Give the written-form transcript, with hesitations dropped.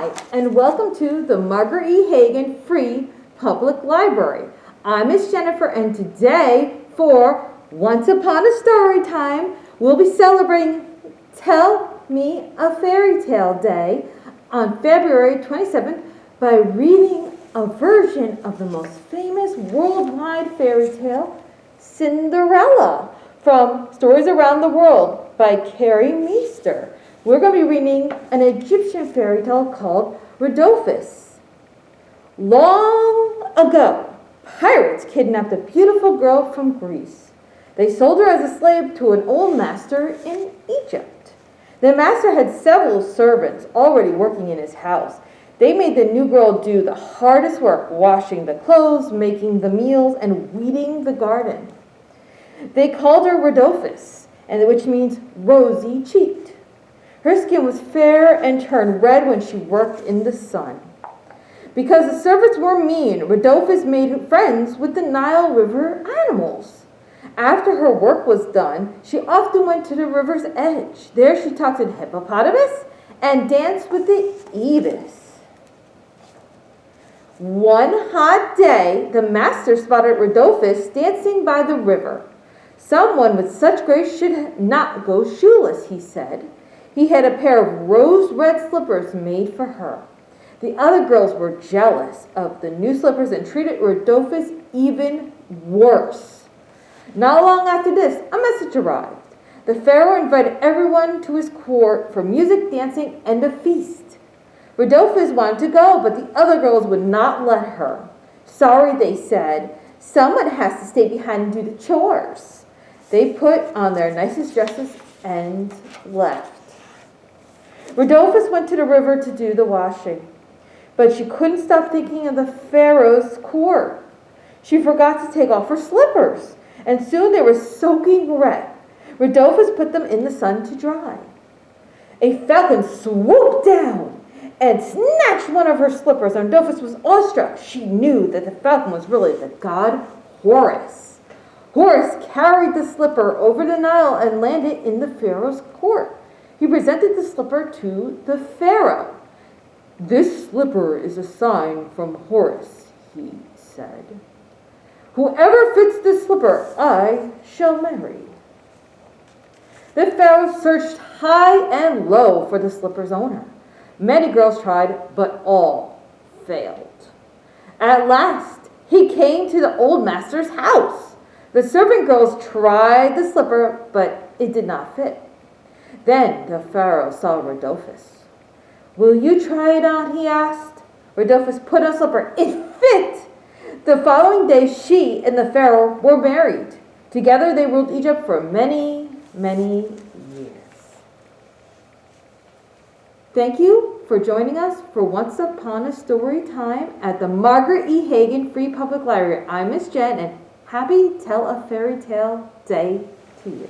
Hi, and welcome to the Margaret E. Heggan Free Public Library. I'm Miss Jennifer, and today, for Once Upon a Storytime, we'll be celebrating Tell Me a Fairy Tale Day on February 27th by reading a version of the most famous worldwide fairy tale, Cinderella, from Stories Around the World by Cari Meister. We're going to be reading an Egyptian fairy tale called Rhodophis. Long ago, pirates kidnapped a beautiful girl from Greece. They sold her as a slave to an old master in Egypt. The master had several servants already working in his house. They made the new girl do the hardest work, washing the clothes, making the meals, and weeding the garden. They called her Rhodophis, which means rosy-cheeked. Her skin was fair and turned red when she worked in the sun. Because the servants were mean, Rhodophis made friends with the Nile River animals. After her work was done, she often went to the river's edge. There she talked to the hippopotamus and danced with the ibis. One hot day, the master spotted Rhodophis dancing by the river. Someone with such grace should not go shoeless, he said. He had a pair of rose-red slippers made for her. The other girls were jealous of the new slippers and treated Rhodophis even worse. Not long after this, a message arrived. The pharaoh invited everyone to his court for music, dancing, and a feast. Rhodophis wanted to go, but the other girls would not let her. Sorry, they said. Someone has to stay behind and do the chores. They put on their nicest dresses and left. Rhodophis went to the river to do the washing, but she couldn't stop thinking of the pharaoh's court. She forgot to take off her slippers, and soon they were soaking wet. Rhodophis put them in the sun to dry. A falcon swooped down and snatched one of her slippers, and Rhodophis was awestruck. She knew that the falcon was really the god Horus. Horus carried the slipper over the Nile and landed in the pharaoh's court. He presented the slipper to the pharaoh. "This slipper is a sign from Horus," he said. "Whoever fits this slipper, I shall marry." The pharaoh searched high and low for the slipper's owner. Many girls tried, but all failed. At last, he came to the old master's house. The servant girls tried the slipper, but it did not fit. Then the pharaoh saw Rhodophis. "Will you try it on?" he asked. Rhodophis put on a slipper. It fit! The following day, she and the pharaoh were married. Together they ruled Egypt for many, many years. Thank you for joining us for Once Upon a Story Time at the Margaret E. Heggan Free Public Library. I'm Miss Jen, and happy Tell a Fairy Tale Day to you.